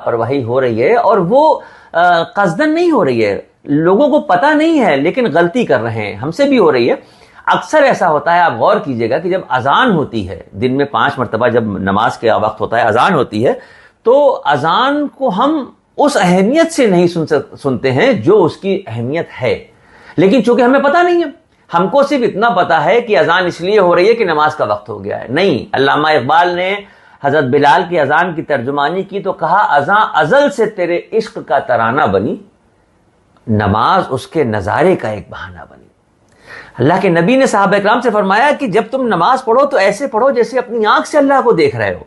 لاپرواہی ہو رہی ہے، اور وہ قصدن نہیں ہو رہی ہے، لوگوں کو پتہ نہیں ہے لیکن غلطی کر رہے ہیں، ہم سے بھی ہو رہی ہے۔ اکثر ایسا ہوتا ہے، آپ غور کیجئے گا کہ جب اذان ہوتی ہے، دن میں 5 مرتبہ جب نماز کے وقت ہوتا ہے، اذان ہوتی ہے، تو اذان کو ہم اس اہمیت سے نہیں سنتے ہیں جو اس کی اہمیت ہے، لیکن چونکہ ہمیں پتہ نہیں ہے، ہم کو صرف اتنا پتا ہے کہ اذان اس لیے ہو رہی ہے کہ نماز کا وقت ہو گیا ہے۔ نہیں، علامہ اقبال نے حضرت بلال کی اذان کی ترجمانی کی تو کہا، اذان ازل سے تیرے عشق کا ترانہ بنی، نماز اس کے نظارے کا ایک بہانہ بنی۔ اللہ کے نبی نے صحابہ اکرام سے فرمایا کہ جب تم نماز پڑھو تو ایسے پڑھو جیسے اپنی آنکھ سے اللہ کو دیکھ رہے ہو۔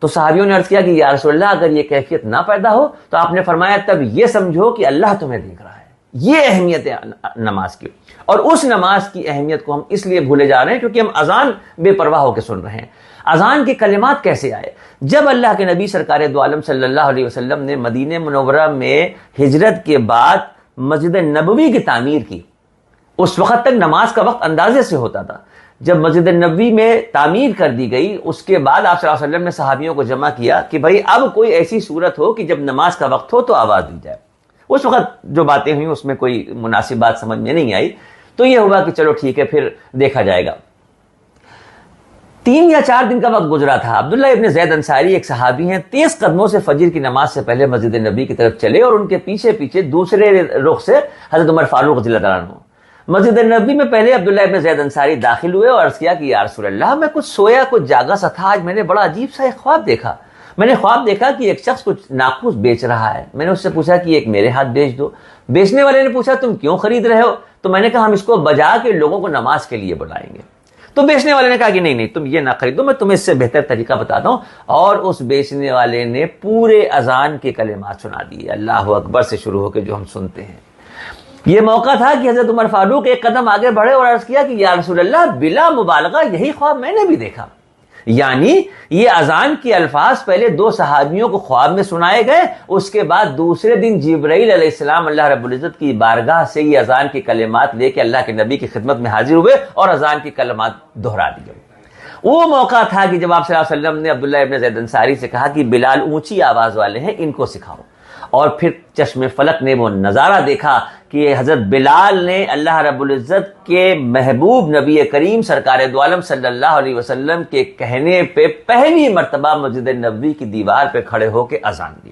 تو صحابیوں نے عرض کیا کہ یا رسول اللہ، اگر یہ کیفیت نہ پیدا ہو تو آپ نے فرمایا تب یہ سمجھو کہ اللہ تمہیں دیکھ رہا ہے۔ یہ اہمیت ہے نماز کی، اور اس نماز کی اہمیت کو ہم اس لیے بھولے جا رہے ہیں کیونکہ ہم اذان بے پرواہ ہو کے سن رہے ہیں۔ اذان کے کلمات کیسے آئے؟ جب اللہ کے نبی سرکار دو عالم صلی اللہ علیہ وسلم نے مدینہ منورہ میں ہجرت کے بعد مسجد نبوی کی تعمیر کی، اس وقت تک نماز کا وقت اندازے سے ہوتا تھا۔ جب مسجد نبوی میں تعمیر کر دی گئی، اس کے بعد آپ صلی اللہ علیہ وسلم نے صحابیوں کو جمع کیا کہ بھائی اب کوئی ایسی صورت ہو کہ جب نماز کا وقت ہو تو آواز دی جائے۔ اس وقت جو باتیں ہوئیں اس میں کوئی مناسب بات سمجھ میں نہیں آئی، تو یہ ہوا کہ چلو ٹھیک ہے، پھر دیکھا جائے گا۔ 3 یا 4 دن کا وقت گزرا تھا۔ عبداللہ ابن زید انصاری ایک صحابی ہیں، تیز قدموں سے فجر کی نماز سے پہلے مسجد نبی کی طرف چلے، اور ان کے پیچھے پیچھے دوسرے رخ سے حضرت عمر فاروق رضی اللہ عنہ۔ مسجد نبی میں پہلے عبداللہ ابن زید انصاری داخل ہوئے اور عرض کیا کہ یا رسول اللہ، میں کچھ سویا کچھ جاگا سا تھا، آج میں نے بڑا عجیب سا ایک خواب دیکھا۔ میں نے خواب دیکھا کہ ایک شخص کچھ ناقوس بیچ رہا ہے۔ میں نے اس سے پوچھا کہ ایک میرے ہاتھ بیچ دو۔ بیچنے والے نے پوچھا تم کیوں خرید رہے ہو؟ تو میں نے کہا ہم اس کو بجا کے لوگوں کو نماز کے لیے بلائیں گے۔ تو بیچنے والے نے کہا کہ نہیں تم یہ نہ خریدو، میں تمہیں اس سے بہتر طریقہ بتاتا ہوں، اور اس بیچنے والے نے پورے اذان کے کلمات سنا دیے، اللہ اکبر سے شروع ہو کے جو ہم سنتے ہیں۔ یہ موقع تھا کہ حضرت عمر فاروق ایک قدم آگے بڑھے اور عرض کیا کہ یا رسول اللہ، بلا مبالغہ یہی خواب میں نے بھی دیکھا۔ یعنی یہ اذان کے الفاظ پہلے 2 صحابیوں کو خواب میں سنائے گئے، اس کے بعد دوسرے دن جبرائیل علیہ السلام اللہ رب العزت کی بارگاہ سے یہ اذان کے کلمات لے کے اللہ کے نبی کی خدمت میں حاضر ہوئے اور اذان کے کلمات دہرا دیے۔ وہ موقع تھا کہ جب آپ صلی اللہ علیہ وسلم نے عبداللہ ابن زید انصاری سے کہا کہ بلال اونچی آواز والے ہیں، ان کو سکھاؤ، اور پھر چشم فلک نے وہ نظارہ دیکھا کہ حضرت بلال نے اللہ رب العزت کے محبوب نبی کریم سرکار دو عالم صلی اللہ علیہ وسلم کے کہنے پہ پہلی مرتبہ مسجد نبوی کی دیوار پہ کھڑے ہو کے اذان دی۔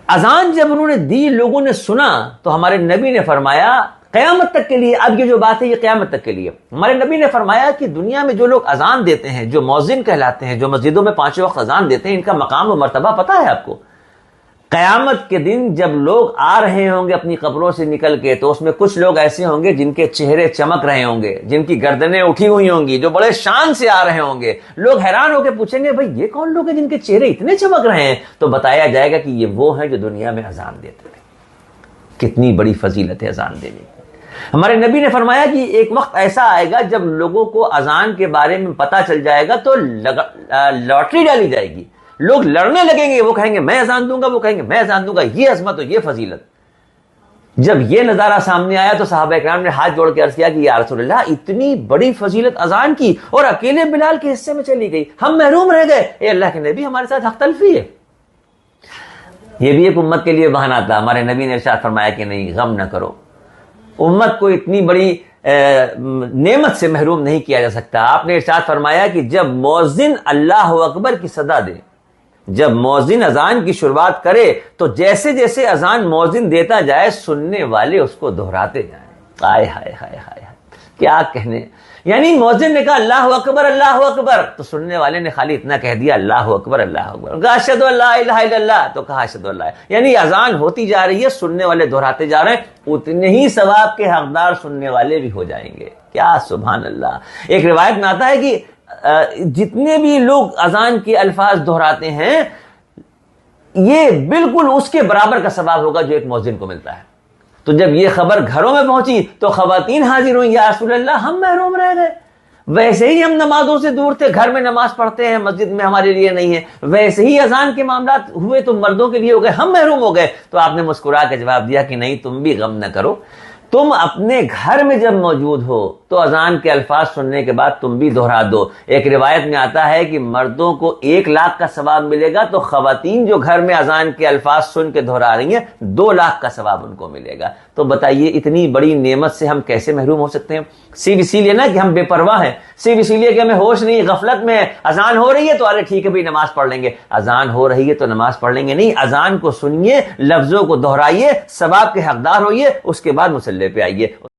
اذان جب انہوں نے دی، لوگوں نے سنا، تو ہمارے نبی نے فرمایا قیامت تک کے لیے، اب یہ جو بات ہے یہ قیامت تک کے لیے، ہمارے نبی نے فرمایا کہ دنیا میں جو لوگ اذان دیتے ہیں، جو مؤذن کہلاتے ہیں، جو مسجدوں میں 5 وقت اذان دیتے ہیں، ان کا مقام و مرتبہ پتہ ہے آپ کو؟ قیامت کے دن جب لوگ آ رہے ہوں گے اپنی قبروں سے نکل کے، تو اس میں کچھ لوگ ایسے ہوں گے جن کے چہرے چمک رہے ہوں گے، جن کی گردنیں اٹھی ہوئی ہوں گی، جو بڑے شان سے آ رہے ہوں گے۔ لوگ حیران ہو کے پوچھیں گے بھائی یہ کون لوگ ہیں جن کے چہرے اتنے چمک رہے ہیں؟ تو بتایا جائے گا کہ یہ وہ ہیں جو دنیا میں اذان دیتے تھے۔ کتنی بڑی فضیلت ہے اذان دینے کی۔ ہمارے نبی نے فرمایا کہ ایک وقت ایسا آئے گا جب لوگوں کو اذان کے بارے میں پتہ چل جائے گا تو لاٹری ڈالی جائے گی، لوگ لڑنے لگیں گے، وہ کہیں گے میں اذان دوں گا، وہ کہیں گے میں اذان دوں گا، یہ عظمت و یہ فضیلت۔ جب یہ نظارہ سامنے آیا تو صحابہ اکرام نے ہاتھ جوڑ کے عرض کیا کہ یا رسول اللہ، اتنی بڑی فضیلت اذان کی اور اکیلے بلال کے حصے میں چلی گئی، ہم محروم رہ گئے۔ اے اللہ کے نبی، ہمارے ساتھ حق تلفی ہے۔ یہ بھی ایک امت کے لیے بہانہ تھا۔ ہمارے نبی نے ارشاد فرمایا کہ نہیں، غم نہ کرو، امت کو اتنی بڑی نعمت سے محروم نہیں کیا جا سکتا۔ آپ نے ارشاد فرمایا کہ جب مؤذن اللہ اکبر کی صدا دے، جب مؤذن اذان کی شروعات کرے تو جیسے جیسے اذان مؤذن دیتا جائے، سننے والے اس کو دہراتے جائیں۔ ہائے ہائے ہائے ہائے، کیا کہنے! یعنی مؤذن نے کہا اللہ اکبر اللہ اکبر، تو سننے والے نے خالی اتنا کہہ دیا اللہ اکبر اللہ اکبر، کہا اشہد ان لا الہ الا اللہ، تو کہا اشہد ان لا، یعنی اذان ہوتی جا رہی ہے، سننے والے دہراتے جا رہے ہیں، اتنے ہی ثواب کے حقدار سننے والے بھی ہو جائیں گے۔ کیا سبحان اللہ! ایک روایت میں آتا ہے کہ جتنے بھی لوگ اذان کے الفاظ دہراتے ہیں، یہ بالکل اس کے برابر کا ثواب ہوگا جو ایک مؤذن کو ملتا ہے۔ تو جب یہ خبر گھروں میں پہنچی تو خواتین حاضر ہوئیں، یا رسول اللہ ہم محروم رہ گئے، ویسے ہی ہم نمازوں سے دور تھے، گھر میں نماز پڑھتے ہیں، مسجد میں ہمارے لیے نہیں ہے، ویسے ہی اذان کے معاملات ہوئے تو مردوں کے لیے ہو گئے، ہم محروم ہو گئے۔ تو آپ نے مسکرا کے جواب دیا کہ نہیں، تم بھی غم نہ کرو، تم اپنے گھر میں جب موجود ہو تو اذان کے الفاظ سننے کے بعد تم بھی دہرا دو۔ ایک روایت میں آتا ہے کہ مردوں کو 1,00,000 کا ثواب ملے گا، تو خواتین جو گھر میں اذان کے الفاظ سن کے دہرا رہی ہیں 2,00,000 کا ثواب ان کو ملے گا۔ تو بتائیے اتنی بڑی نعمت سے ہم کیسے محروم ہو سکتے ہیں؟ صرف اسی لیے نا کہ ہم بے پرواہ ہیں، صرف اسی لیے کہ ہمیں ہوش نہیں، غفلت میں اذان ہو رہی ہے تو ارے ٹھیک ہے بھائی نماز پڑھ لیں گے، اذان ہو رہی ہے تو نماز پڑھ لیں گے نہیں، اذان کو سنیے، لفظوں کو دہرائیے، ثواب کے حقدار ہوئیے، اس کے بعد مصلی پہ آئیے۔